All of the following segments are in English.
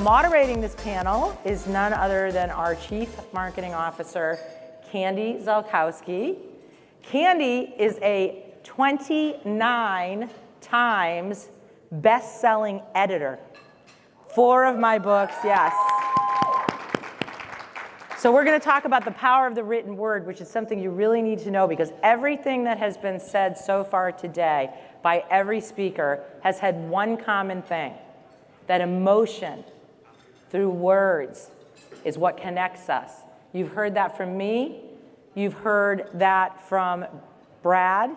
Moderating this panel is none other than our Chief Marketing Officer, Candy Zulkosky. Candy is a 29 times best-selling editor. 4 of my books, yes. So we're going to talk about the power of the written word, which is something you really need to know, because everything that has been said so far today by every speaker has had one common thing, that emotion through words is what connects us. You've heard that from me. You've heard that from Brad.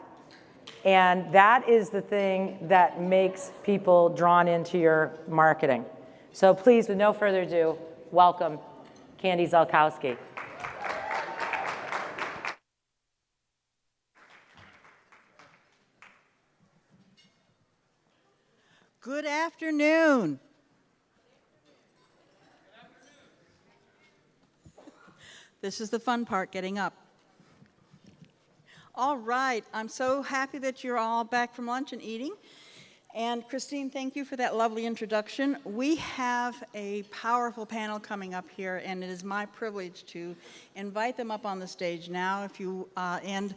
And that is the thing that makes people drawn into your marketing. So please, with no further ado, welcome Candy Zulkosky. Good afternoon. This is the fun part, getting up. All right, I'm so happy that you're all back from lunch and eating. And Christine, thank you for that lovely introduction. We have a powerful panel coming up here, and it is my privilege to invite them up on the stage now. And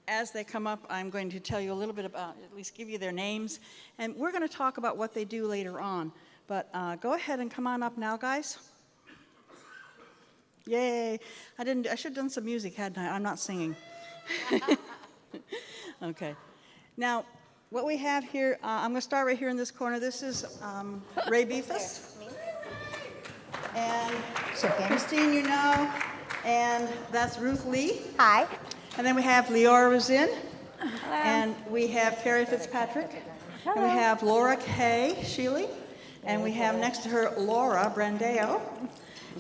as they come up, I'm going to tell you a little bit about, at least give you their names, and we're going to talk about what they do later on. But go ahead and come on up now, guys. Yay! I should have done some music, hadn't I? I'm not singing. Okay. Now, what we have here, I'm going to start right here in this corner. This is Ray Befus. And so Christine, you know. And that's Ruth Lee. Hi. And then we have Leora Ruzin. Hello. And we have Kerry Fitzpatrick. Hello. And we have Laura Kay Sheely. And we have next to her Laura Brandao.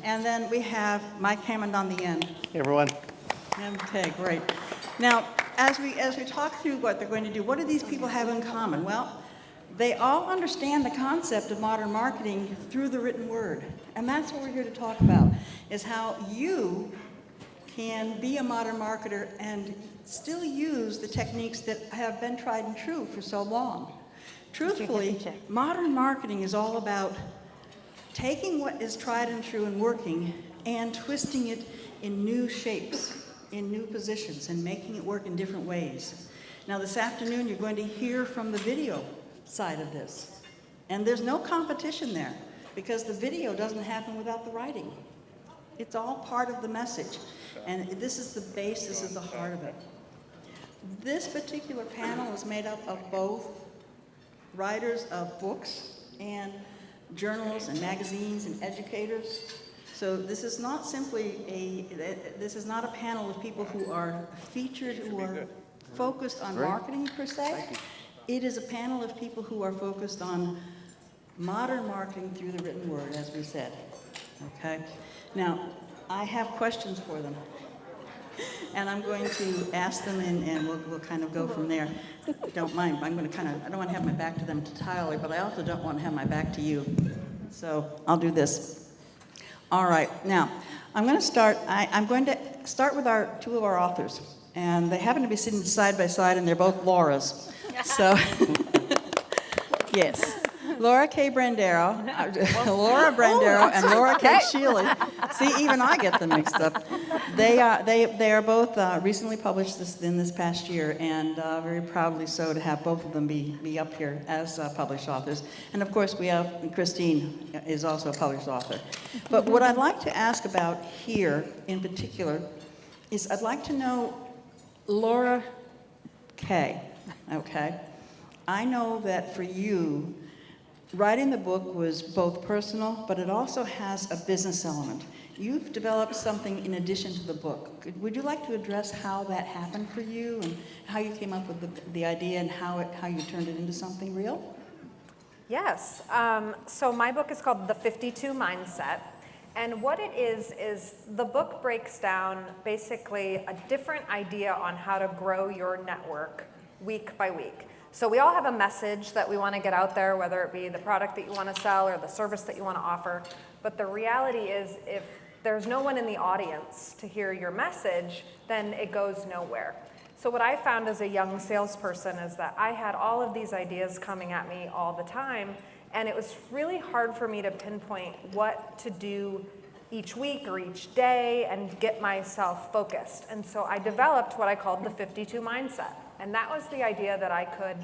And then we have Mike Hammond on the end. Hey, everyone. Okay, great. Now, as we talk through what they're going to do, what do these people have in common? Well, they all understand the concept of modern marketing through the written word. And that's what we're here to talk about, is how you can be a modern marketer and still use the techniques that have been tried and true for so long. Truthfully, modern marketing is all about taking what is tried and true and working and twisting it in new shapes, in new positions, and making it work in different ways. Now this afternoon you're going to hear from the video side of this. And there's no competition there, because the video doesn't happen without the writing. It's all part of the message. And this is the base, this is the heart of it. This particular panel is made up of both writers of books and journals and magazines and educators. So this is not simply this is not a panel of people who are featured, who are focused on marketing per se. It is a panel of people who are focused on modern marketing through the written word, as we said. Okay? Now, I have questions for them. And I'm going to ask them, and we'll kind of go from there. Don't mind, I don't want to have my back to them to Tyler, but I also don't want to have my back to you. So I'll do this. All right, now, I'm going to start with two of our authors. And they happen to be sitting side by side, and they're both Laura's. So, yes. Laura K. Brandao, Laura Brandao, and Laura K. Sheely. See, even I get them mixed up. They are both recently published in this past year, and very proudly so to have both of them be up here as published authors. And of course, we have Christine is also a published author. But what I'd like to ask about here in particular is I'd like to know Laura K. Okay, I know that for you, writing the book was both personal, but it also has a business element. You've developed something in addition to the book. Would you like to address how that happened for you and how you came up with the idea and how you turned it into something real? Yes. So my book is called The 52 Mindset. And what it is the book breaks down basically a different idea on how to grow your network week by week. So we all have a message that we want to get out there, whether it be the product that you want to sell or the service that you want to offer. But the reality is, if there's no one in the audience to hear your message, then it goes nowhere. So what I found as a young salesperson is that I had all of these ideas coming at me all the time, And it was really hard for me to pinpoint what to do each week or each day and get myself focused. And so I developed what I called the 52 mindset. And that was the idea that I could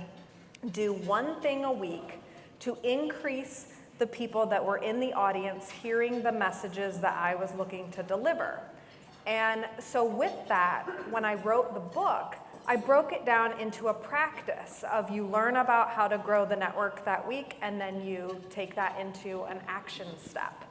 do one thing a week to increase the people that were in the audience hearing the messages that I was looking to deliver. And so with that, when I wrote the book, I broke it down into a practice of you learn about how to grow the network that week, and then you take that into an action step.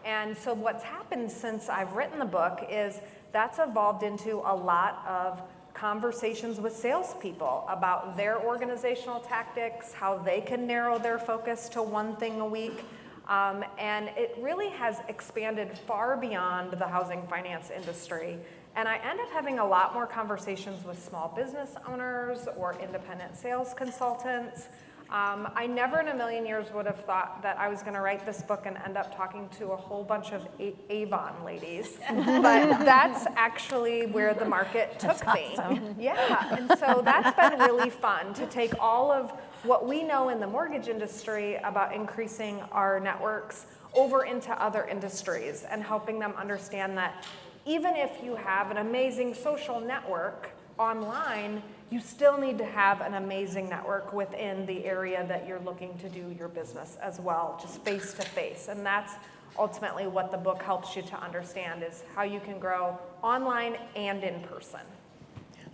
And so what's happened since I've written the book is that's evolved into a lot of conversations with salespeople about their organizational tactics, how they can narrow their focus to one thing a week. And it really has expanded far beyond the housing finance industry. And I end up having a lot more conversations with small business owners or independent sales consultants. I never in a million years would have thought that I was going to write this book and end up talking to a whole bunch of Avon ladies. But that's actually where the market took me. Awesome. Yeah, and so that's been really fun to take all of what we know in the mortgage industry about increasing our networks over into other industries and helping them understand that even if you have an amazing social network online, you still need to have an amazing network within the area that you're looking to do your business as well, just face to face. And that's ultimately what the book helps you to understand, is how you can grow online and in person.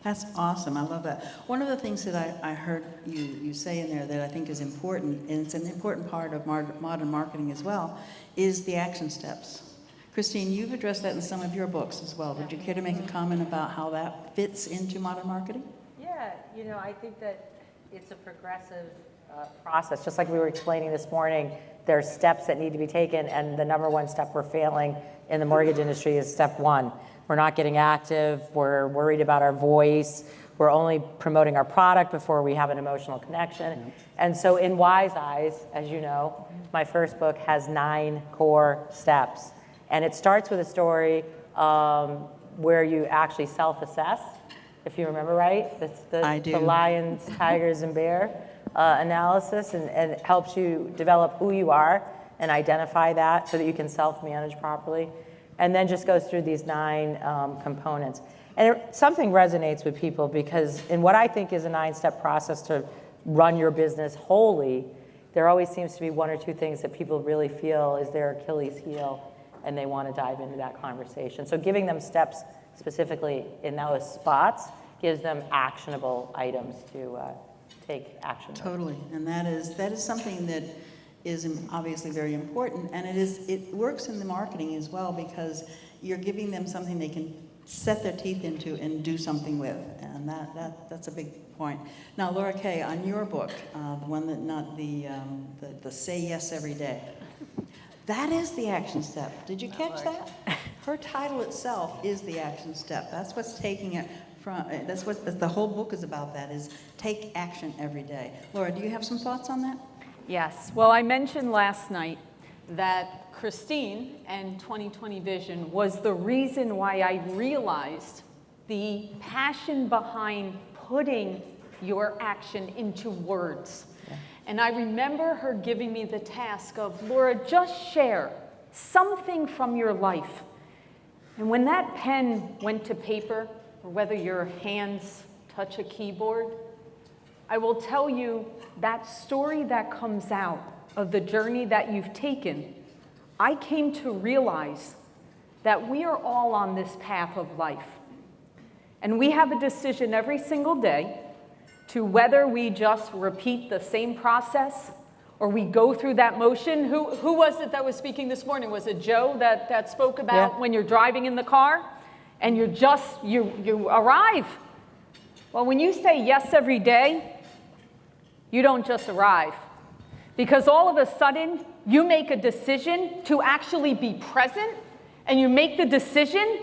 That's awesome. I love that. One of the things that I heard you say in there that I think is important, and it's an important part of modern marketing as well, is the action steps. Christine, you've addressed that in some of your books as well. Would you care to make a comment about how that fits into modern marketing? Yeah, I think that it's a progressive process. Just like we were explaining this morning, there are steps that need to be taken, and the number one step we're failing in the mortgage industry is step one. We're not getting active, we're worried about our voice, we're only promoting our product before we have an emotional connection. And so in Wise Eyes, as you know, my first book has 9 core steps. And it starts with a story where you actually self-assess, if you remember right. I do. The lions, tigers, and bear analysis, and it helps you develop who you are and identify that so that you can self-manage properly. And then just goes through these 9 components. And something resonates with people because in what I think is a 9-step process to run your business wholly, there always seems to be 1 or 2 things that people really feel is their Achilles heel, and they want to dive into that conversation. So giving them steps specifically in those spots gives them actionable items to take action with. Totally, and that is something that is obviously very important, and it works in the marketing as well because you're giving them something they can set their teeth into and do something with, and that's a big point. Now, Laura Kay, on your book, the one that not the Say Yes Every Day, that is the action step. Did you catch that? Her title itself is the action step. That's what's taking it from. That's what the whole book is about. That is, take action every day. Laura, do you have some thoughts on that? Yes. Well, I mentioned last night that Christine and 2020 Vision was the reason why I realized the passion behind putting your action into words. Yeah. And I remember her giving me the task of, Laura, just share something from your life. And when that pen went to paper, or whether your hands touch a keyboard, I will tell you that story that comes out of the journey that you've taken, I came to realize that we are all on this path of life. And we have a decision every single day to whether we just repeat the same process or we go through that motion. Who was it that was speaking this morning? Was it Joe that spoke about when you're driving in the car and you arrive? Well, when you say yes every day, you don't just arrive, because all of a sudden you make a decision to actually be present, and you make the decision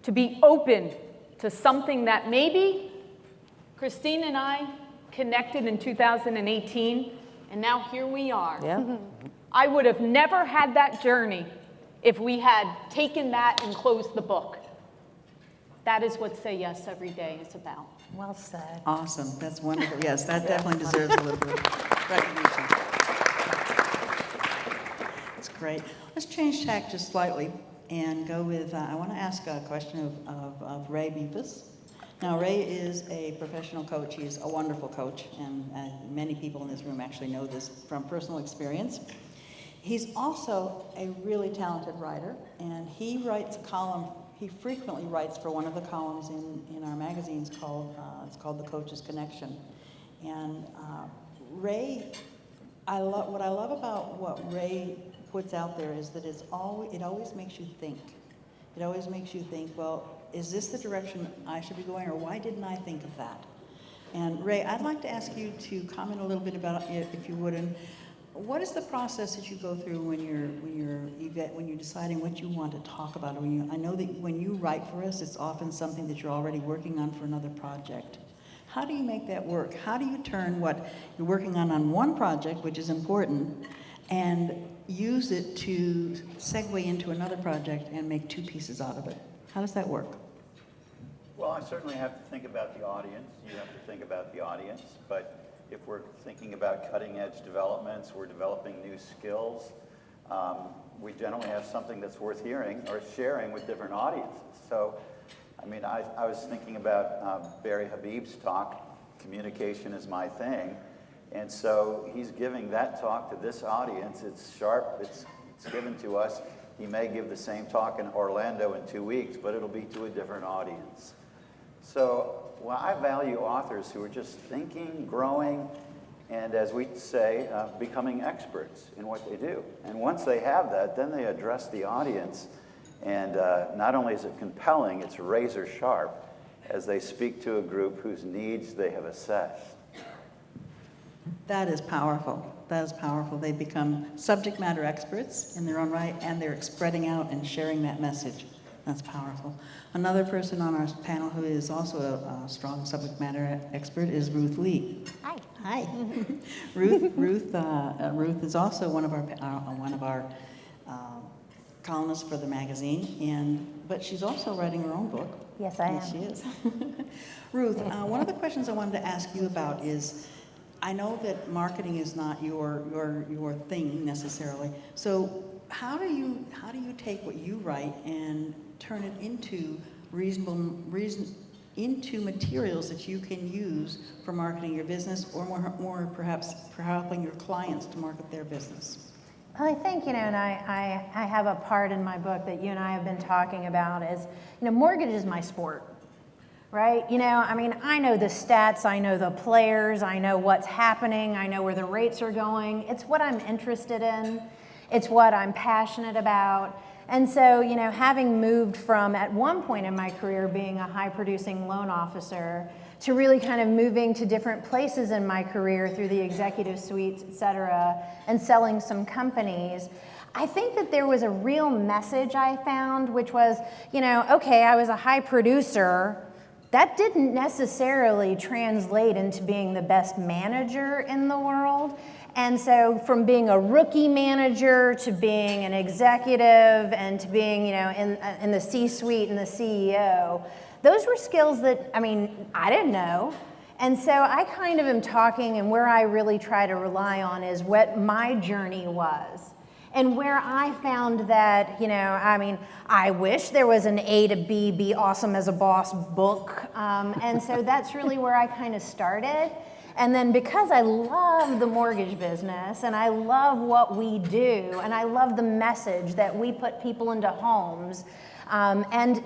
to be open to something that maybe Christine and I connected in 2018, and now here we are. Yeah. I would have never had that journey if we had taken that and closed the book. That is what Say Yes Every Day is about. Well said. Awesome. That's wonderful. Yes, that definitely deserves a little bit of recognition. great. Let's change tack just slightly and go with, I want to ask a question of Ray Befus. Now, Ray is a professional coach. He's a wonderful coach, and many people in this room actually know this from personal experience. He's also a really talented writer, and he writes a column. He frequently writes for one of the columns in our magazines called, it's called The Coach's Connection. And Ray, what I love about what Ray puts out there is that it always makes you think. It always makes you think, well, is this the direction I should be going, or why didn't I think of that? And Ray, I'd like to ask you to comment a little bit about it, if you would, and what is the process that you go through when you're deciding what you want to talk about? I know that when you write for us, it's often something that you're already working on for another project. How do you make that work? How do you turn what you're working on one project, which is important, and use it to segue into another project and make two pieces out of it? How does that work? Well, I certainly have to think about the audience. You have to think about the audience. But if we're thinking about cutting-edge developments, we're developing new skills, we generally have something that's worth hearing or sharing with different audiences. So, I mean, I was thinking about Barry Habib's talk, Communication is My Thing. And so he's giving that talk to this audience. It's sharp. It's given to us. He may give the same talk in Orlando in 2 weeks, but it'll be to a different audience. So, well, I value authors who are just thinking, growing, and as we say, becoming experts in what they do. And once they have that, then they address the audience. And not only is it compelling, it's razor sharp as they speak to a group whose needs they have assessed. That is powerful. That is powerful. They become subject matter experts in their own right, and they're spreading out and sharing that message. That's powerful. Another person on our panel who is also a strong subject matter expert is Ruth Lee. Hi. Hi. Ruth is also one of our columnists for the magazine, but she's also writing her own book. Yes, I am. Yes, she is. Ruth, one of the questions I wanted to ask you about is, I know that marketing is not your thing necessarily. So how do you take what you write and turn it into into materials that you can use for marketing your business, or more perhaps for helping your clients to market their business? Well, I think, and I have a part in my book that you and I have been talking about is, mortgage is my sport. Right? I know the stats, I know the players, I know what's happening, I know where the rates are going. It's what I'm interested in. It's what I'm passionate about. And so, having moved from, at one point in my career, being a high-producing loan officer, to really kind of moving to different places in my career through the executive suites, et cetera, and selling some companies, I think that there was a real message I found, which was, okay, I was a high producer. That didn't necessarily translate into being the best manager in the world. And so from being a rookie manager to being an executive and to being, in the C-suite and the CEO, those were skills that, I didn't know. And so I kind of am talking, and where I really try to rely on is what my journey was. And where I found that, I wish there was an A to B, Be Awesome as a Boss book. And so that's really where I kind of started. And then because I love the mortgage business and I love what we do and I love the message that we put people into homes, and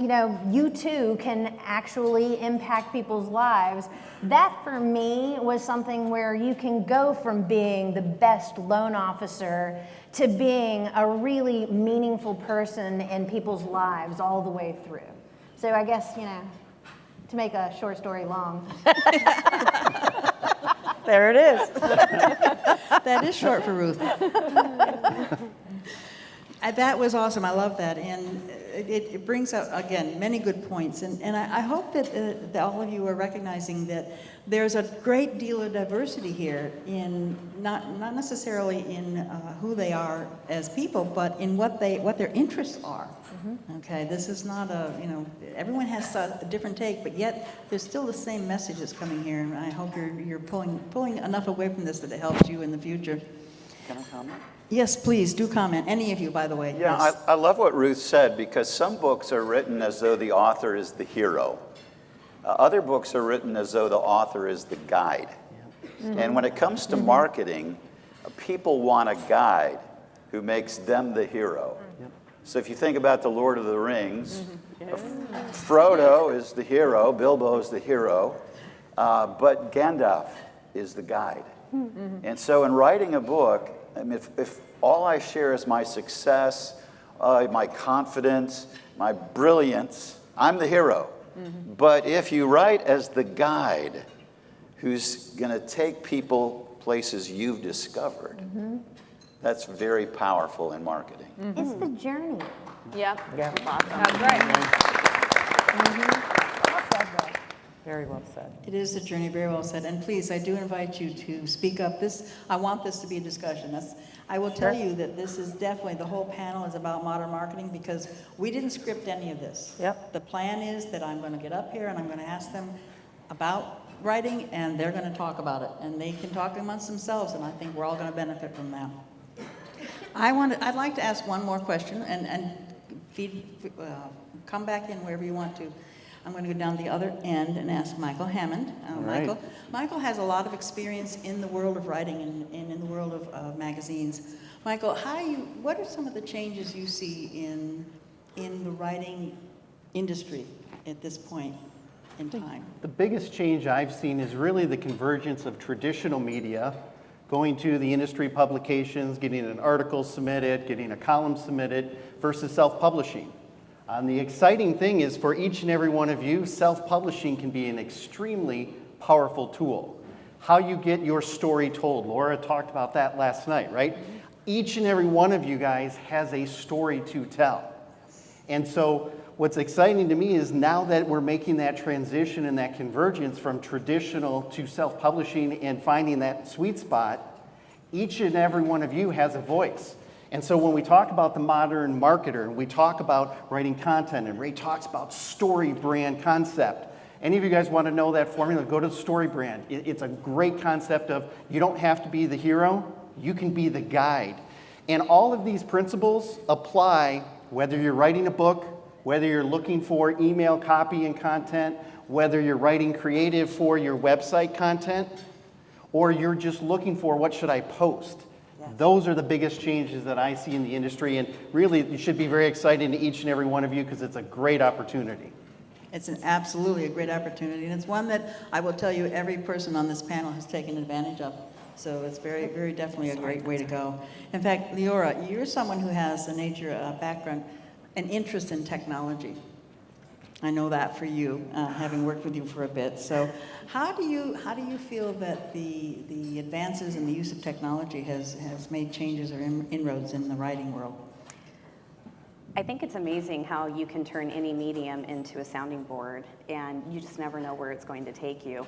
you too can actually impact people's lives. That for me was something where you can go from being the best loan officer to being a really meaningful person in people's lives all the way through. So I guess, to make a short story long. There it is. That is short for Ruth. That was awesome. I love that. And it brings out, again, many good points. And I hope that all of you are recognizing that there's a great deal of diversity here in not necessarily in who they are as people, but in what their interests are. Mm-hmm. Okay, this is not everyone has a different take, but yet there's still the same message that's coming here. And I hope you're pulling enough away from this that it helps you in the future. Can I comment? Yes, please, do comment. Any of you, by the way. Yeah, Yes. I love what Ruth said, because some books are written as though the author is the hero. Other books are written as though the author is the guide. And when it comes to marketing, people want a guide who makes them the hero. So if you think about the Lord of the Rings, Frodo is the hero, Bilbo is the hero, but Gandalf is the guide. And so in writing a book, I mean, if all I share is my success, my confidence, my brilliance, I'm the hero. But if you write as the guide who's going to take people places you've discovered, that's very powerful in marketing. It's the journey. Yep. Yeah. That's right. Well said, Bill. Very well said. It is a journey, very well said. And please, I do invite you to speak up. I want this to be a discussion. I will tell you that this is definitely, the whole panel is about modern marketing, because we didn't script any of this. Yep. The plan is that I'm going to get up here and I'm going to ask them about writing, and they're going to talk about it. And they can talk amongst themselves, and I think we're all going to benefit from that. I'd like to ask one more question, and come back in wherever you want to. I'm going to go down the other end and ask Michael Hammond. Michael has a lot of experience in the world of writing and in the world of magazines. Michael, what are some of the changes you see in the writing industry at this point in time? The biggest change I've seen is really the convergence of traditional media, going to the industry publications, getting an article submitted, getting a column submitted, versus self-publishing. The exciting thing is, for each and every one of you, self-publishing can be an extremely powerful tool. How you get your story told. Leora talked about that last night, right? Each and every one of you guys has a story to tell. And so what's exciting to me is, now that we're making that transition and that convergence from traditional to self-publishing and finding that sweet spot, each and every one of you has a voice. And so when we talk about the modern marketer, and we talk about writing content, and Ray talks about story brand concept, any of you guys want to know that formula, go to the story brand. It's a great concept of, you don't have to be the hero, you can be the guide. And all of these principles apply whether you're writing a book, whether you're looking for email copy and content, whether you're writing creative for your website content, or you're just looking for, what should I post? Those are the biggest changes that I see in the industry, and really it should be very exciting to each and every one of you, because it's a great opportunity. It's absolutely a great opportunity, and it's one that I will tell you every person on this panel has taken advantage of. So it's very, very definitely a great way to go. In fact, Leora, you're someone who has a background, an interest in technology. I know that for you, having worked with you for a bit. So how do you feel that the advances in the use of technology has made changes or inroads in the writing world? I think it's amazing how you can turn any medium into a sounding board, and you just never know where it's going to take you.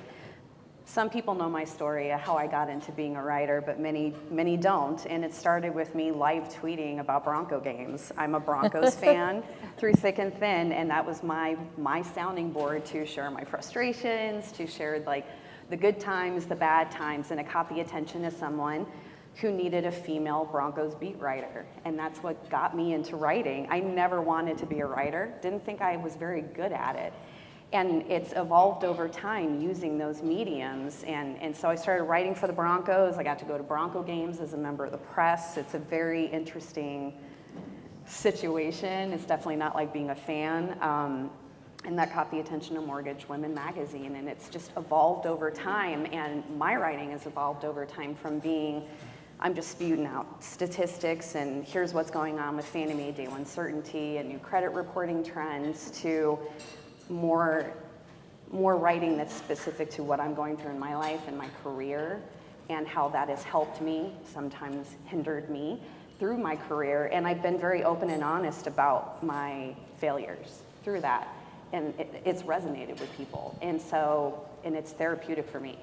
Some people know my story, how I got into being a writer, but many don't. And it started with me live tweeting about Bronco games. I'm a Broncos fan through thick and thin, and that was my sounding board to share my frustrations, to share like the good times, the bad times, and to copy attention to someone who needed a female Broncos beat writer. And that's what got me into writing. I never wanted to be a writer, didn't think I was very good at it. And it's evolved over time using those mediums. And so I started writing for the Broncos. I got to go to Bronco games as a member of the press. It's a very interesting situation. It's definitely not like being a fan. And that caught the attention of Mortgage Women magazine. And it's just evolved over time. And my writing has evolved over time from being, I'm just spewing out statistics and here's what's going on with Fannie Mae Day One Certainty and new credit reporting trends, to more writing that's specific to what I'm going through in my life and my career, and how that has helped me, sometimes hindered me through my career. And I've been very open and honest about my failures through that. And it's resonated with people. And it's therapeutic for me.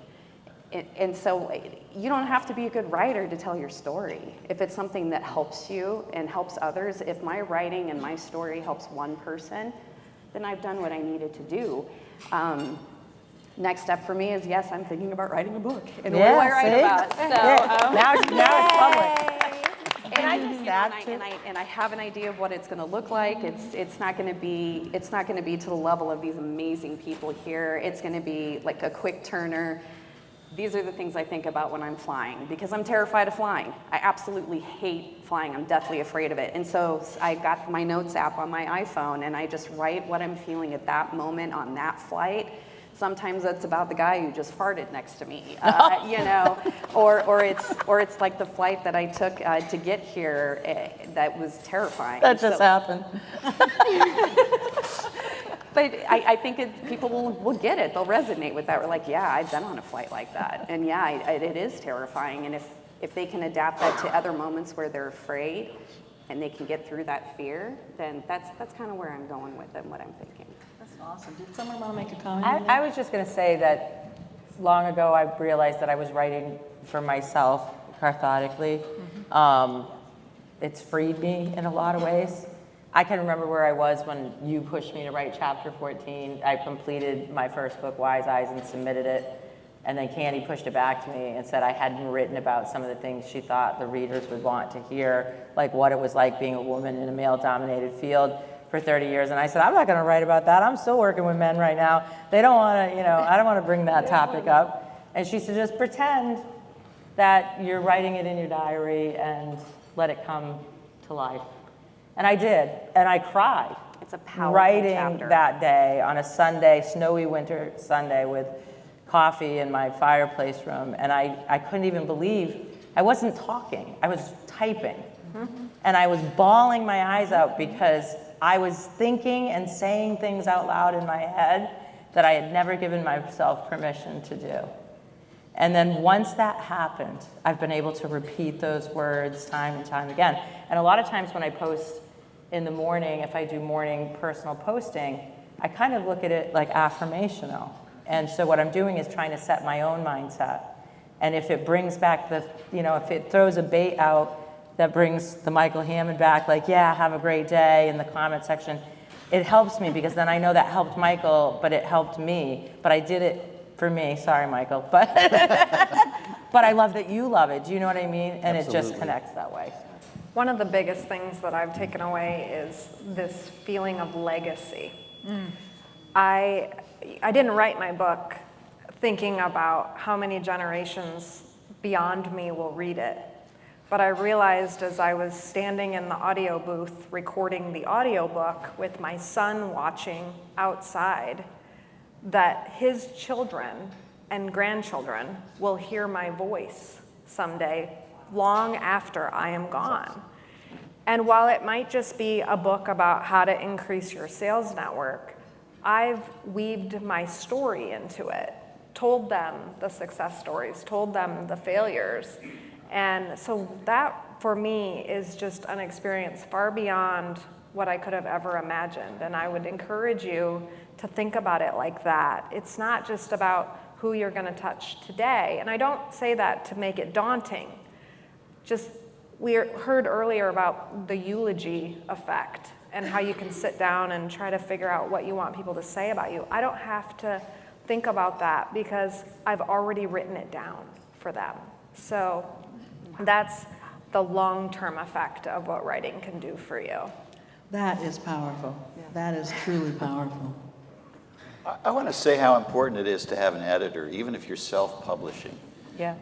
And so you don't have to be a good writer to tell your story. If it's something that helps you and helps others, if my writing and my story helps one person, then I've done what I needed to do. Next step for me is, yes, I'm thinking about writing a book. And what do I write see? about? So, Now it's public. and, I you just know, add and I have an idea of what it's going to look like. It's not going to be to the level of these amazing people here. It's going to be like a quick turner. These are the things I think about when I'm flying, because I'm terrified of flying. I absolutely hate flying. I'm deathly afraid of it. And so I got my notes app on my iPhone, and I just write what I'm feeling at that moment on that flight. Sometimes it's about the guy who just farted next to me, you know, or it's like the flight that I took to get here that was terrifying. That just happened. But I think people will get it. They'll resonate with that. We're like, yeah, I've been on a flight like that. And yeah, it is terrifying. And if they can adapt that to other moments where they're afraid and they can get through that fear, then that's kind of where I'm going with it and what I'm thinking. That's awesome. Did someone want to make a comment? I was just going to say that long ago I realized that I was writing for myself cathartically. It's freed me in a lot of ways. I can remember where I was when you pushed me to write chapter 14. I completed my first book, Wise Eyes, and submitted it. And then Candy pushed it back to me and said I hadn't written about some of the things she thought the readers would want to hear, like what it was like being a woman in a male-dominated field for 30 years. And I said, I'm not going to write about that. I'm still working with men right now. They don't want to, I don't want to bring that topic up. And she said, just pretend that you're writing it in your diary and let it come to life. And I did, and I cried. It's a powerful writing chapter. that day on a Sunday, snowy winter Sunday, with coffee in my fireplace room, and I couldn't even believe, I wasn't talking, I was typing. And I was bawling my eyes out because I was thinking and saying things out loud in my head that I had never given myself permission to do. And then once that happened, I've been able to repeat those words time and time again. And a lot of times when I post in the morning, if I do morning personal posting, I kind of look at it like affirmational. And so what I'm doing is trying to set my own mindset. And if it brings back if it throws a bait out that brings the Michael Hammond back, like, yeah, have a great day in the comment section, it helps me because then I know that helped Michael, but it helped me. But I did it for me. Sorry, Michael. But I love that you love it. Do you know what I mean? And It just connects that way. One of the biggest things that I've taken away is this feeling of legacy. I didn't write my book thinking about how many generations beyond me will read it. But I realized as I was standing in the audio booth recording the audiobook with my son watching outside, that his children and grandchildren will hear my voice someday, long after I am gone. And while it might just be a book about how to increase your sales network, I've weaved my story into it, told them the success stories, told them the failures. And so that, for me, is just an experience far beyond what I could have ever imagined. And I would encourage you to think about it like that. It's not just about who you're going to touch today. And I don't say that to make it daunting. Just, we heard earlier about the eulogy effect and how you can sit down and try to figure out what you want people to say about you. I don't have to think about that because I've already written it down for them. So that's the long-term effect of what writing can do for you. That is powerful. That is truly powerful. I want to say how important it is to have an editor, even if you're self-publishing. Yeah.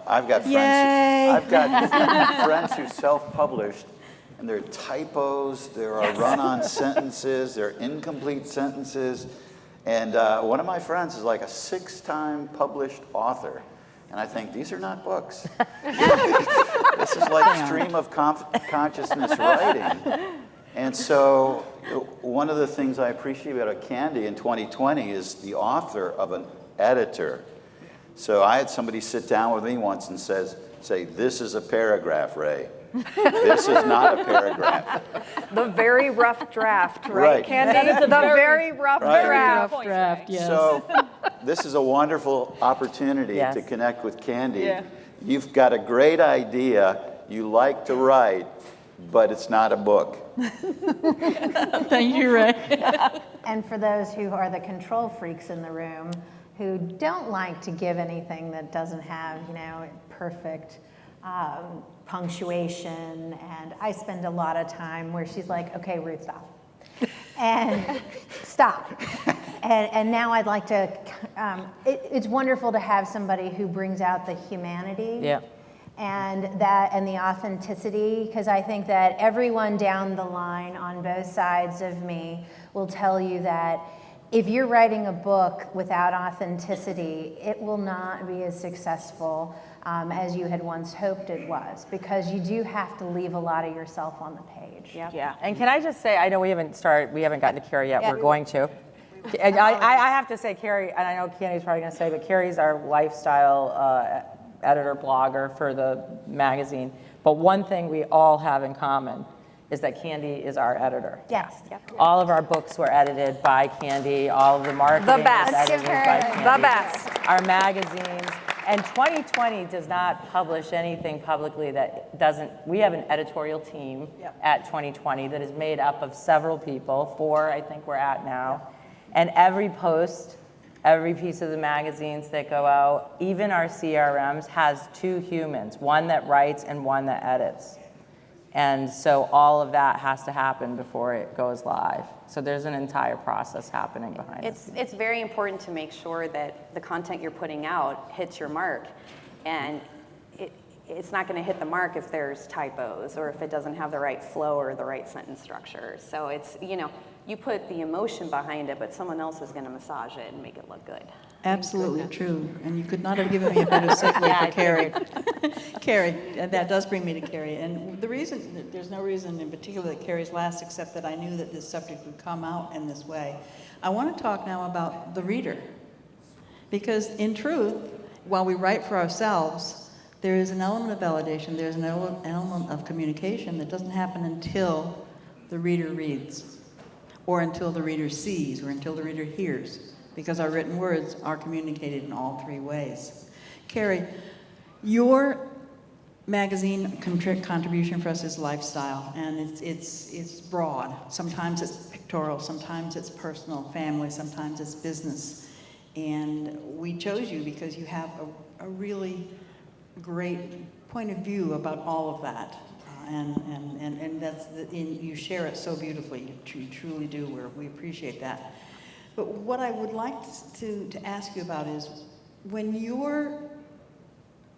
I've got friends. Yay! I've got friends who self-published, and there are typos, there are run-on sentences, there are incomplete sentences, and one of my friends is like a 6-time published author, and I think these are not books. This is like stream of consciousness writing. And so one of the things I appreciate about Candy in 2020 is the author of an editor. So I had somebody sit down with me once and say, this is a paragraph, Ray. This is not a paragraph. The very rough draft, right, Right. Candy? The very rough draft. Draft, yes. So this is a wonderful opportunity Yes. to connect with Candy. You've got a great idea. You like to write. but it's not a book. Thank you, Ray. And for those who are the control freaks in the room, who don't like to give anything that doesn't have, perfect punctuation, and I spend a lot of time where she's like, okay, Ruth, stop. And stop. And now I'd like to, it's wonderful to have somebody who brings out the humanity. Yeah. And the authenticity, because I think that everyone down the line on both sides of me will tell you that if you're writing a book without authenticity, it will not be as successful as you had once hoped it was, because you do have to leave a lot of yourself on the page. Yeah. And can I just say, I know we haven't gotten to Kerry yet. We're going to. And I have to say, Kerry, and I know Candy's probably going to say, but Kerry's our lifestyle editor, blogger for the magazine. But one thing we all have in common is that Candy is our editor. Yes. All of our books were edited by Candy. All of the marketing The was best. edited by Candy. The best. Our magazines. And 2020 does not publish anything publicly that doesn't. We have an editorial team at 2020 that is made up of several people, 4 I think we're at now. And every post, every piece of the magazines that go out, even our CRMs, has 2 humans, one that writes and one that edits. And so all of that has to happen before it goes live. So there's an entire process happening behind it. It's very important to make sure that the content you're putting out hits your mark. And it's not going to hit the mark if there's typos or if it doesn't have the right flow or the right sentence structure. So it's, you put the emotion behind it, but someone else is going to massage it and make it look good. Absolutely true. And you could not have given me a better segue for Kerry. Kerry, and that does bring me to Kerry. And the reason, there's no reason in particular that Kerry's last, except that I knew that this subject would come out in this way. I want to talk now about the reader. Because in truth, while we write for ourselves, there is an element of validation, there's an element of communication that doesn't happen until the reader reads, or until the reader sees, or until the reader hears, because our written words are communicated in all 3 ways. Kerry, your magazine contribution for us is lifestyle, and it's broad. Sometimes it's pictorial, sometimes it's personal, family, sometimes it's business. And we chose you because you have a really great point of view about all of that. And that's you share it so beautifully. You truly do. We appreciate that. But what I would like to ask you about is when you're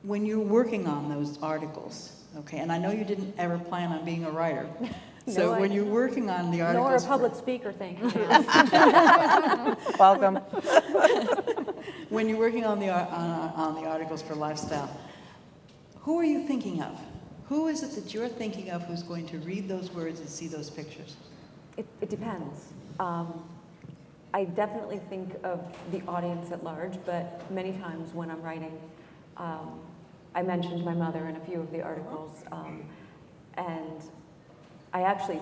working on those articles, okay? And I know you didn't ever plan on being a writer. So when you're working on the articles, nor a public speaker, thank you. Welcome. when you're working on the articles for lifestyle, who are you thinking of? Who is it that you're thinking of who's going to read those words and see those pictures? It depends. I definitely think of the audience at large, but many times when I'm writing, I mentioned my mother in a few of the articles, and I actually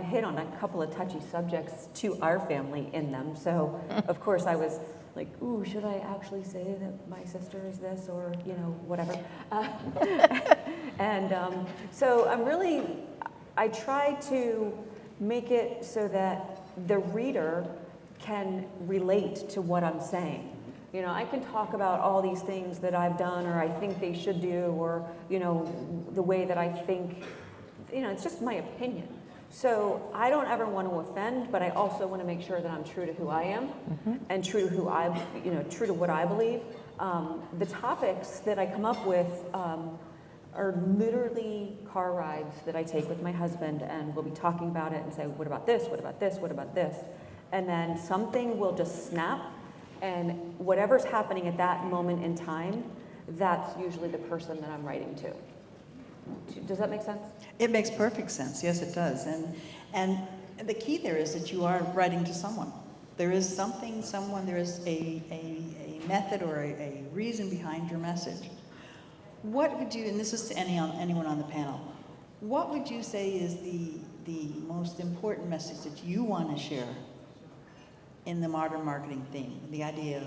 hit on a couple of touchy subjects to our family in them. So, of course, I was like, ooh, should I actually say that my sister is this or, whatever? So I try to make it so that the reader can relate to what I'm saying. I can talk about all these things that I've done or I think they should do or, the way that I think, it's just my opinion. So I don't ever want to offend, but I also want to make sure that I'm true to who I am and true to true to what I believe. The topics that I come up with are literally car rides that I take with my husband, and we'll be talking about it and say, what about this, what about this, what about this? And then something will just snap, and whatever's happening at that moment in time, that's usually the person that I'm writing to. Does that make sense? It makes perfect sense. Yes, it does. And the key there is that you are writing to someone. There is there is a method or a reason behind your message. What would you, and this is to anyone on the panel, what would you say is the most important message that you want to share in the modern marketing theme? The idea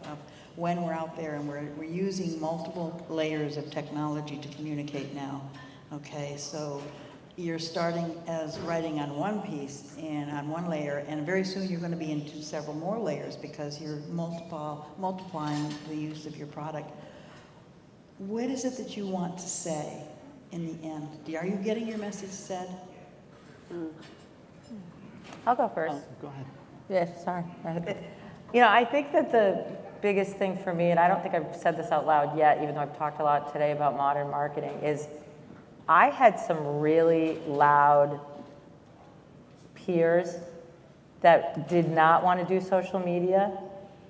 of when we're out there and we're using multiple layers of technology to communicate now. Okay, so you're starting as writing on one piece and on one layer, and very soon you're going to be into several more layers because you're multiplying the use of your product. What is it that you want to say in the end? Are you getting your message said? I'll go first. Go ahead. Yeah, sorry. You know, I think that the biggest thing for me, and I don't think I've said this out loud yet, even though I've talked a lot today about modern marketing, is I had some really loud peers that did not want to do social media,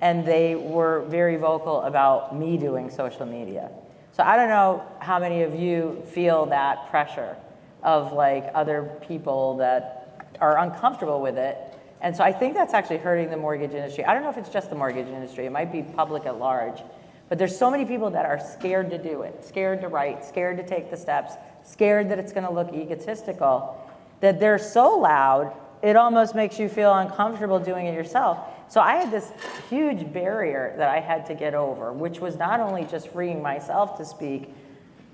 and they were very vocal about me doing social media. So I don't know how many of you feel that pressure of like other people that are uncomfortable with it. And so I think that's actually hurting the mortgage industry. I don't know if it's just the mortgage industry, it might be public at large, but there's so many people that are scared to do it, scared to write, scared to take the steps, scared that it's gonna look egotistical, that they're so loud, it almost makes you feel uncomfortable doing it yourself. So I had this huge barrier that I had to get over, which was not only just freeing myself to speak,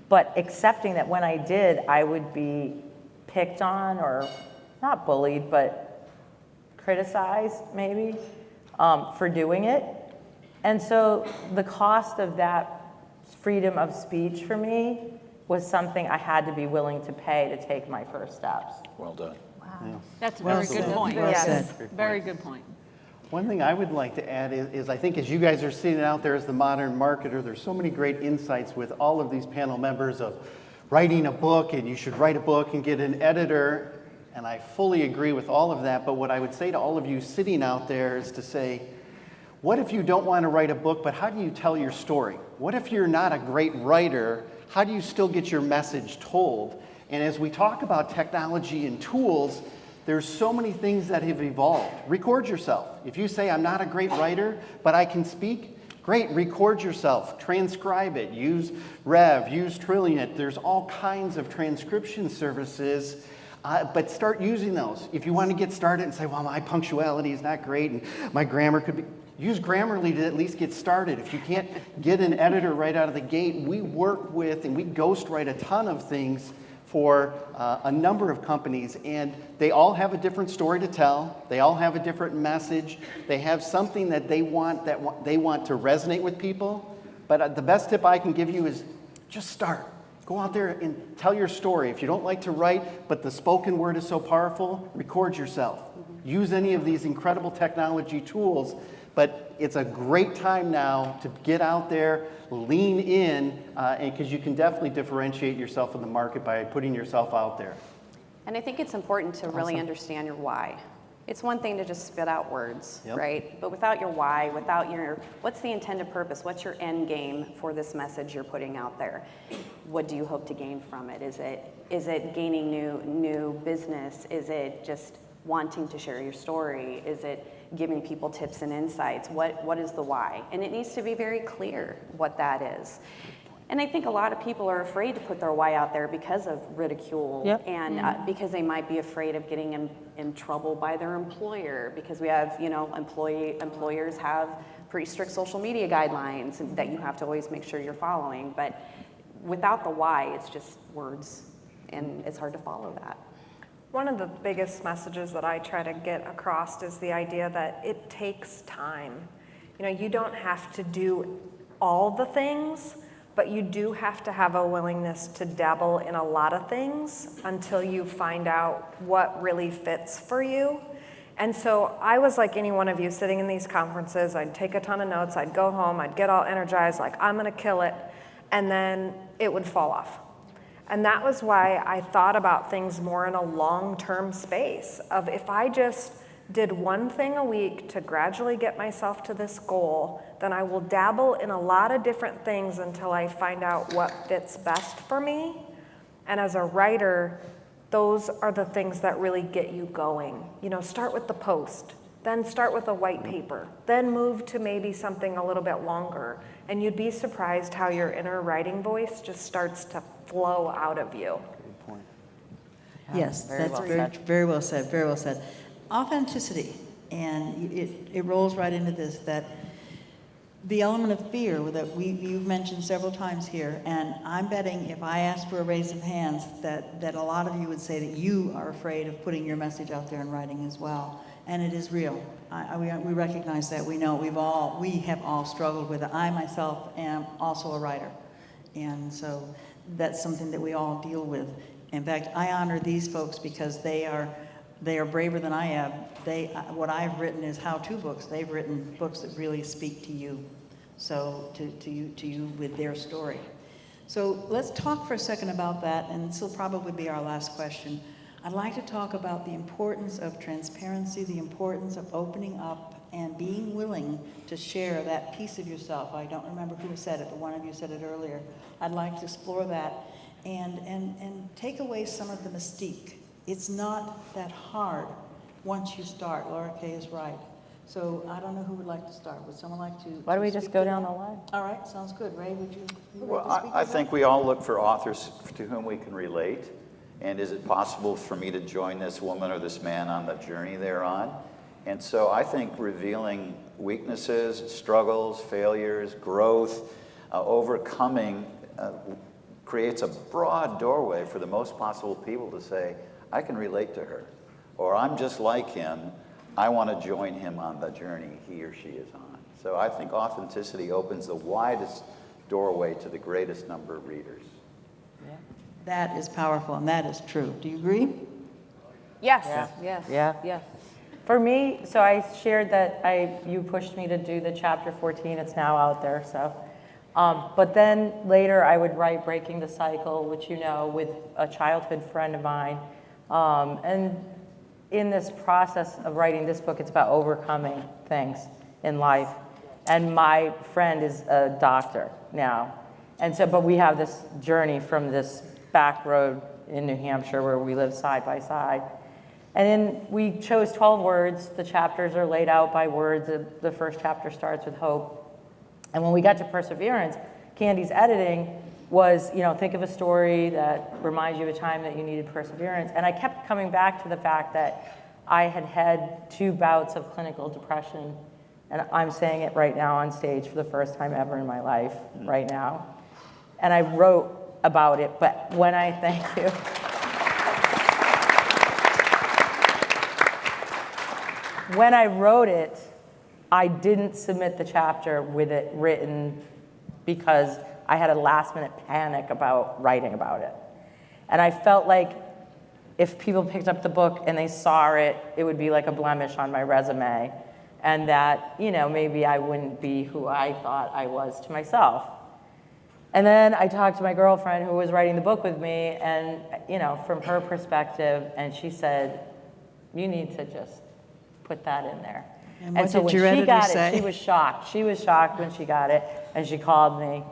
but accepting that when I did, I would be picked on, or not bullied, but criticized maybe for doing it. And so the cost of that freedom of speech for me was something I had to be willing to pay to take my first steps. Well done. That's a Well very said. good point. Well Yes, said. very good point. One thing I would like to add is I think as you guys are sitting out there as the modern marketer, there's so many great insights with all of these panel members of writing a book, and you should write a book and get an editor. And I fully agree with all of that, but what I would say to all of you sitting out there is to say, what if you don't want to write a book, but how do you tell your story? What if you're not a great writer? How do you still get your message told? And as we talk about technology and tools, there's so many things that have evolved. Record yourself. If you say, I'm not a great writer, but I can speak, great, record yourself, transcribe it, use Rev, use Trilliant. There's all kinds of transcription services. But start using those. If you want to get started and say, well, my punctuality is not great and my grammar could be, use Grammarly to at least get started. If you can't get an editor right out of the gate, we work with and we ghostwrite a ton of things for a number of companies, and they all have a different story to tell. They all have a different message. They have something that they want to resonate with people. But the best tip I can give you is just start. Go out there and tell your story. If you don't like to write, but the spoken word is so powerful, record yourself. Use any of these incredible technology tools, but it's a great time now to get out there, lean in, and because you can definitely differentiate yourself in the market by putting yourself out there. And I think it's important to really understand your why. It's one thing to just spit out words, Yep. right? But without your why, without your, what's the intended purpose? What's your end game for this message you're putting out there? What do you hope to gain from it? Is it gaining new business? Is it just wanting to share your story? Is it giving people tips and insights? What is the why? And it needs to be very clear what that is. And I think a lot of people are afraid to put their why out there because of ridicule. Yep. And because they might be afraid of getting in trouble by their employer, because we have, employers have pretty strict social media guidelines that you have to always make sure you're following. But without the why, it's just words, and it's hard to follow that. One of the biggest messages that I try to get across is the idea that it takes time. You don't have to do all the things, but you do have to have a willingness to dabble in a lot of things until you find out what really fits for you. And so I was like any one of you sitting in these conferences. I'd take a ton of notes, I'd go home, I'd get all energized, like I'm gonna kill it, and then it would fall off. And that was why I thought about things more in a long-term space of if I just did one thing a week to gradually get myself to this goal, then I will dabble in a lot of different things until I find out what fits best for me. And as a writer, those are the things that really get you going. Start with the post, then start with a white paper, then move to maybe something a little bit longer. And you'd be surprised how your inner writing voice just starts to flow out of you. Good point. Yes, very that's well very, said. very well said, very well said. Authenticity, and it rolls right into this, that the element of fear that you've mentioned several times here, and I'm betting if I asked for a raise of hands that a lot of you would say that you are afraid of putting your message out there in writing as well. And it is real. We recognize that. We know we have all struggled with it. I myself am also a writer. And so that's something that we all deal with. In fact, I honor these folks because they are braver than I am. What I've written is how-to books. They've written books that really speak to you. So to you with their story. So let's talk for a second about that, and this will probably be our last question. I'd like to talk about the importance of transparency, the importance of opening up and being willing to share that piece of yourself. I don't remember who said it, but one of you said it earlier. I'd like to explore that and take away some of the mystique. It's not that hard once you start. Laura Kay is right. So I don't know who would like to start. Would someone like to? Why don't we speak just go to down that? the line? All right, sounds good. Ray, would you like Well, to speak I to that? think we all look for authors to whom we can relate. And is it possible for me to join this woman or this man on the journey they're on? And so I think revealing weaknesses, struggles, failures, growth, overcoming creates a broad doorway for the most possible people to say, I can relate to her, or I'm just like him. I want to join him on the journey he or she is on. So I think authenticity opens the widest doorway to the greatest number of readers. That is powerful, and that is true. Do you agree? Yes. Yes. Yeah. Yes. For me, so I shared that you pushed me to do the chapter 14. It's now out there. So, but then later I would write Breaking the Cycle, which you know, with a childhood friend of mine. And in this process of writing this book, it's about overcoming things in life. And my friend is a doctor now, and so but we have this journey from this back road in New Hampshire where we live side by side. And then we chose 12 words. The chapters are laid out by words. The first chapter starts with hope. And when we got to perseverance, Candy's editing was, think of a story that reminds you of a time that you needed perseverance. And I kept coming back to the fact that I had had 2 bouts of clinical depression. And I'm saying it right now on stage for the first time ever in my life, right now. And I wrote about it, but when I thank you. When I wrote it, I didn't submit the chapter with it written because I had a last minute panic about writing about it. And I felt like if people picked up the book and they saw it, it would be like a blemish on my resume. And that, maybe I wouldn't be who I thought I was to myself. And then I talked to my girlfriend who was writing the book with me, and from her perspective, and she said, you need to just put that in there. And what so did when your she editor got say? it, she was shocked. She was shocked when she got it, and she called me,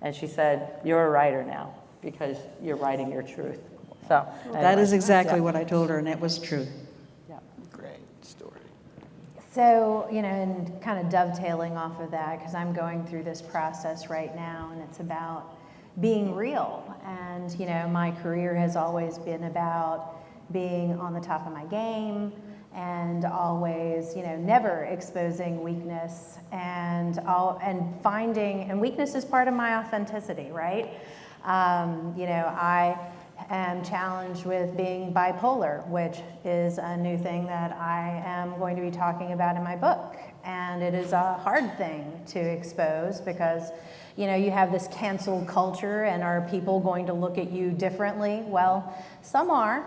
and she said, you're a writer now because you're writing your truth. So That anyway, is exactly yeah. what I told her, and it was true. Yeah. Great story. So, and kind of dovetailing off of that, because I'm going through this process right now, and it's about being real. And, my career has always been about being on the top of my game and always, never exposing weakness and finding, and weakness is part of my authenticity, right? I am challenged with being bipolar, which is a new thing that I am going to be talking about in my book. And it is a hard thing to expose because, you have this canceled culture, and are people going to look at you differently? Well, some are,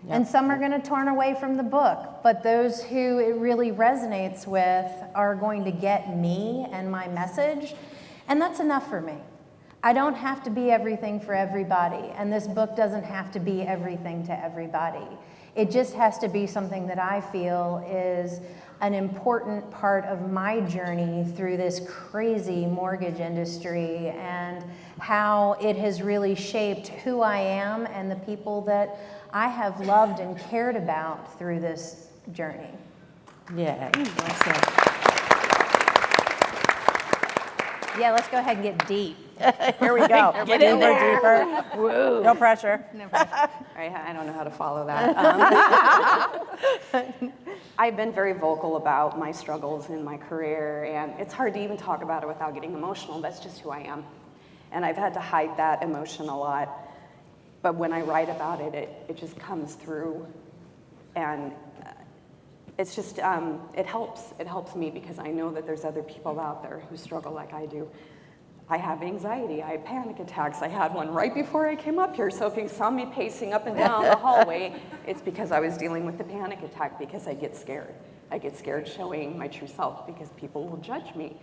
and some are going to turn away from the book. But those who it really resonates with are going to get me and my message, and that's enough for me. I don't have to be everything for everybody, and this book doesn't have to be everything to everybody. It just has to be something that I feel is an important part of my journey through this crazy mortgage industry and how it has really shaped who I am and the people that I have loved and cared about through this journey. Yeah. Yeah, let's go ahead and get deep. Here we go. Get in there. Deeper. Woo. No pressure. I don't know how to follow that. I've been very vocal about my struggles in my career, and it's hard to even talk about it without getting emotional. That's just who I am. And I've had to hide that emotion a lot. But when I write about it, it just comes through. And it's just, it helps me because I know that there's other people out there who struggle like I do. I have anxiety, I have panic attacks. I had one right before I came up here, so if you saw me pacing up and down the hallway, it's because I was dealing with the panic attack because I get scared. I get scared showing my true self because people will judge me.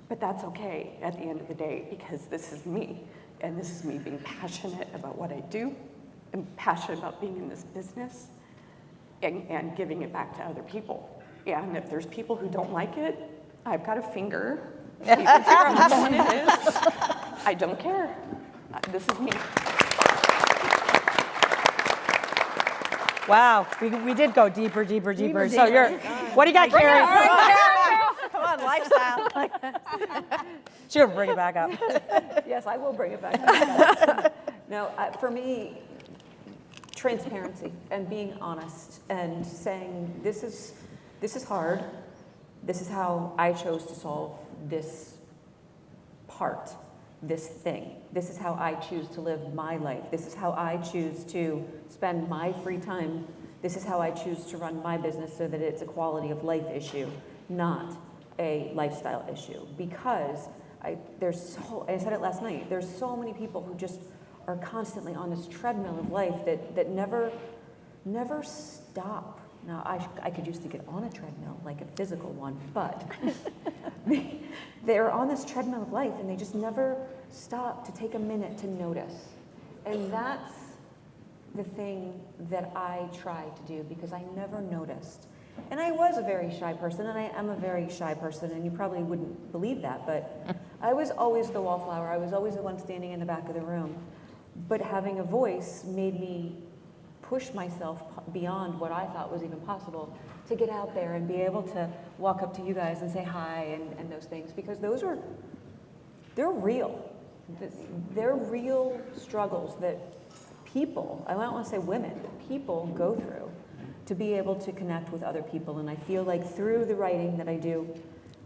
But that's okay at the end of the day because this is me, and this is me being passionate about what I do, and passionate about being in this business, and giving it back to other people. And if there's people who don't like it, I've got a finger. You can figure out which one it is. I don't care. This is me. Wow, we did go deeper. So what do you got, Kerry? Come on, lifestyle. She'll bring it back up. Yes, I will bring it back up. No, for me, transparency and being honest and saying, this is hard. This is how I chose to solve this part, this thing. This is how I choose to live my life. This is how I choose to spend my free time. This is how I choose to run my business so that it's a quality of life issue, not a lifestyle issue. Because I said it last night, there's so many people who just are constantly on this treadmill of life that never stop. Now, I could used to get on a treadmill, like a physical one, but they're on this treadmill of life and they just never stop to take a minute to notice. And that's the thing that I try to do because I never noticed. And I was a very shy person, and I am a very shy person, and you probably wouldn't believe that, but I was always the wallflower. I was always the one standing in the back of the room. But having a voice made me push myself beyond what I thought was even possible to get out there and be able to walk up to you guys and say hi and those things, because they're real. They're real struggles that people, I don't want to say women, but people go through to be able to connect with other people. And I feel like through the writing that I do,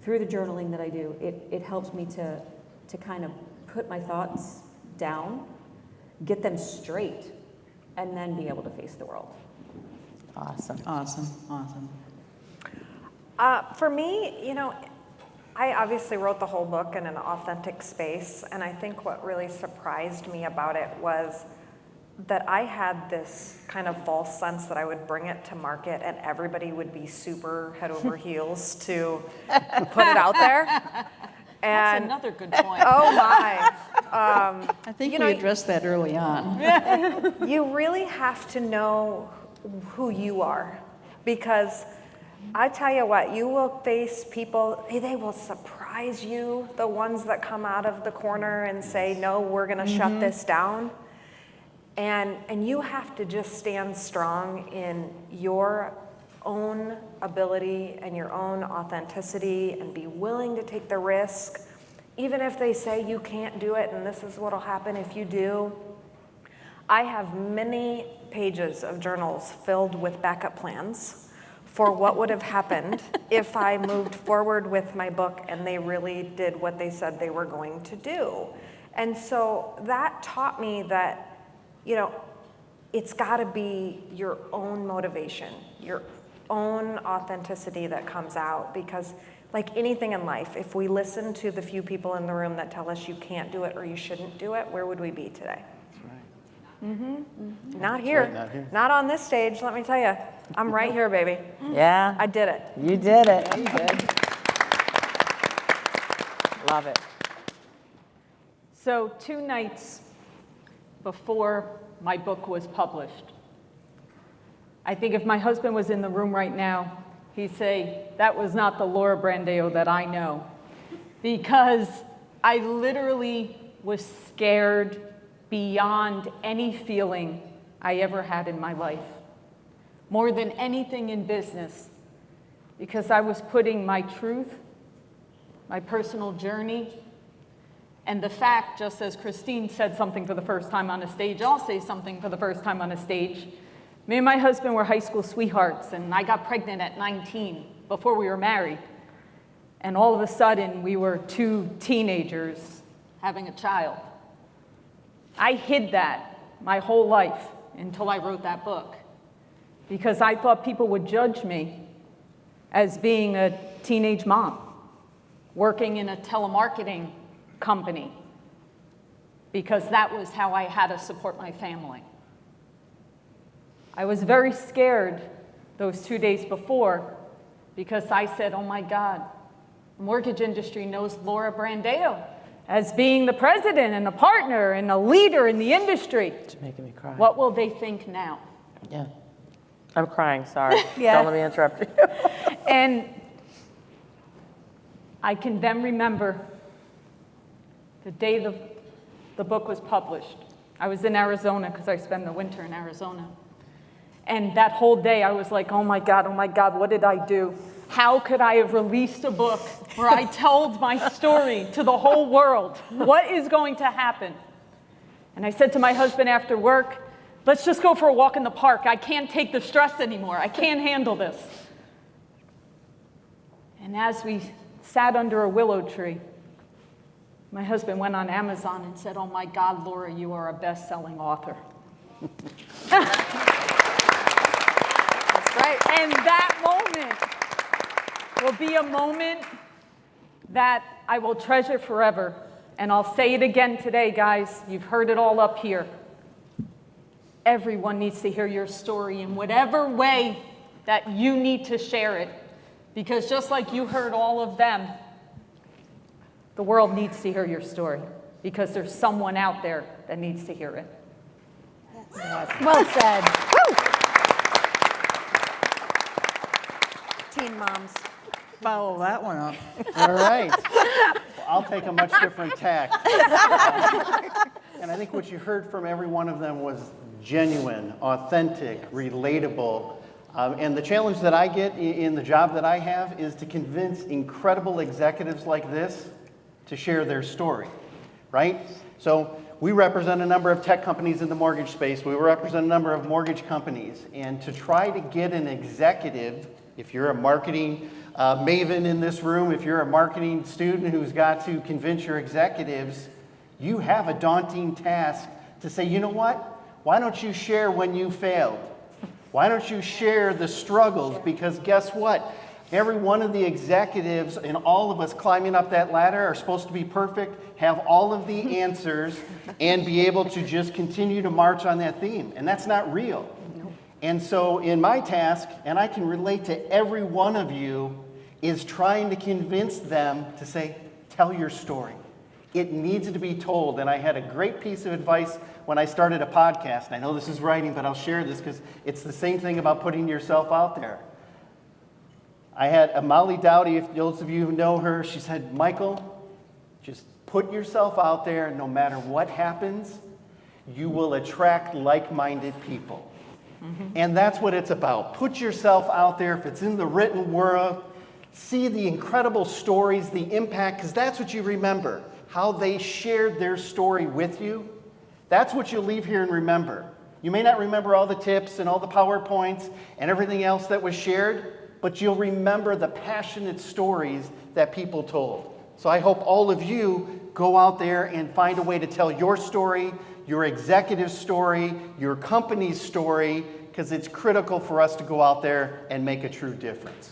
through the journaling that I do, it helps me to kind of put my thoughts down, get them straight, and then be able to face the world. Awesome. For me, I obviously wrote the whole book in an authentic space, and I think what really surprised me about it was that I had this kind of false sense that I would bring it to market and everybody would be super head over heels to put it out there. That's And another good point. oh my. I think we addressed that early on. You really have to know who you are, because I tell you what, you will face people, they will surprise you, the ones that come out of the corner and say, no, we're gonna shut this down. And you have to just stand strong in your own ability and your own authenticity and be willing to take the risk, even if they say you can't do it and this is what'll happen if you do. I have many pages of journals filled with backup plans for what would have happened if I moved forward with my book and they really did what they said they were going to do. And so that taught me that, it's gotta be your own motivation, your own authenticity that comes out, because like anything in life, if we listen to the few people in the room that tell us you can't do it or you shouldn't do it, where would we be today? Not here. Not here. Not on this stage, let me tell you. I'm right here, baby. Yeah, I did it. you did it. You did. Love it. So 2 nights before my book was published, I think if my husband was in the room right now, he'd say, that was not the Leora Brandao that I know. Because I literally was scared beyond any feeling I ever had in my life. More than anything in business. Because I was putting my truth, my personal journey, And the fact, just as Christine said something for the first time on a stage, I'll say something for the first time on a stage. Me and my husband were high school sweethearts, and I got pregnant at 19 before we were married. And all of a sudden, we were 2 teenagers having a child. I hid that my whole life until I wrote that book, because I thought people would judge me as being a teenage mom, working in a telemarketing company, because that was how I had to support my family. I was very scared those 2 days before, because I said, oh my God, the mortgage industry knows Leora Brandao as being the president and a partner and a leader in the industry. It's making me cry. What will they think now? Yeah. I'm crying, sorry. Yeah. Don't let me interrupt you. And I can then remember the day the book was published. I was in Arizona because I spend the winter in Arizona. And that whole day I was like, oh my God, what did I do? How could I have released a book where I told my story to the whole world? What is going to happen? And I said to my husband after work, let's just go for a walk in the park. I can't take the stress anymore. I can't handle this. And as we sat under a willow tree, my husband went on Amazon and said, oh my God, Leora, you are a best-selling author. That's right. And that moment will be a moment that I will treasure forever. And I'll say it again today, guys. You've heard it all up here. Everyone needs to hear your story in whatever way that you need to share it. Because just like you heard all of them, the world needs to hear your story. Because there's someone out there that needs to hear it. Well said. Teen moms. Follow that one up. All right. I'll take a much different tack. And I think what you heard from every one of them was genuine, authentic, relatable. And the challenge that I get in the job that I have is to convince incredible executives like this to share their story, right? So we represent a number of tech companies in the mortgage space. We represent a number of mortgage companies. And to try to get an executive, if you're a marketing maven in this room, if you're a marketing student who's got to convince your executives, you have a daunting task to say, you know what? Why don't you share when you failed? Why don't you share the struggles? Because guess what? Every one of the executives and all of us climbing up that ladder are supposed to be perfect, have all of the answers, and be able to just continue to march on that theme. And that's not real. And so in my task, and I can relate to every one of you, is trying to convince them to say, tell your story. It needs to be told. And I had a great piece of advice when I started a podcast. I know this is writing, but I'll share this because it's the same thing about putting yourself out there. I had Molly Dowdy, if those of you who know her, she said, Michael, just put yourself out there. No matter what happens, you will attract like-minded people. And that's what it's about. Put yourself out there. If it's in the written word, see the incredible stories, the impact, because that's what you remember, how they shared their story with you. That's what you'll leave here and remember. You may not remember all the tips and all the PowerPoints and everything else that was shared, but you'll remember the passionate stories that people told. So I hope all of you go out there and find a way to tell your story, your executive story, your company's story, because it's critical for us to go out there and make a true difference.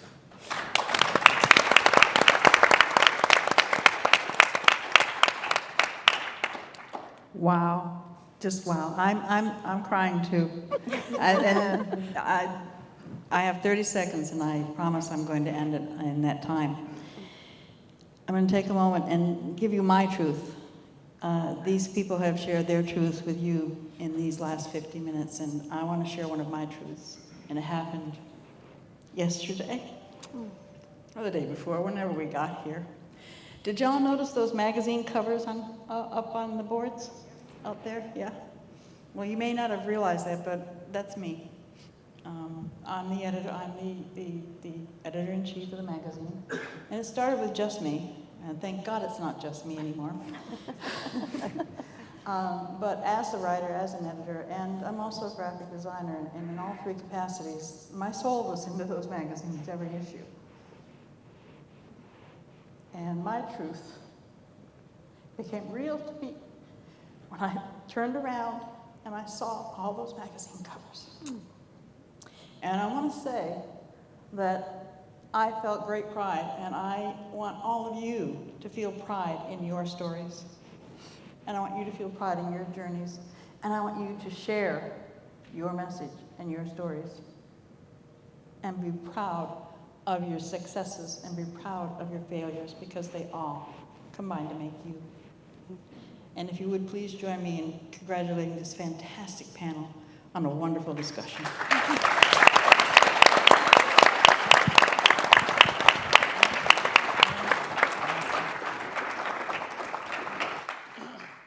Wow, just wow. I'm crying too. I have 30 seconds, and I promise I'm going to end it in that time. I'm going to take a moment and give you my truth. These people have shared their truths with you in these last 50 minutes, and I want to share one of my truths. And it happened yesterday, or the day before, whenever we got here. Did y'all notice those magazine covers up on the boards out there? Yeah? Well, you may not have realized that, but that's me. I'm the editor. I'm the editor-in-chief of the magazine. And it started with just me. and thank God it's not just me anymore. But as a writer, as an editor, and I'm also a graphic designer, and in all three capacities, my soul was into those magazines, every issue. And my truth became real to me when I turned around and I saw all those magazine covers. And I want to say that I felt great pride, and I want all of you to feel pride in your stories. And I want you to feel pride in your journeys. And I want you to share your message and your stories. And be proud of your successes and be proud of your failures, because they all combine to make you. And if you would please join me in congratulating this fantastic panel on a wonderful discussion.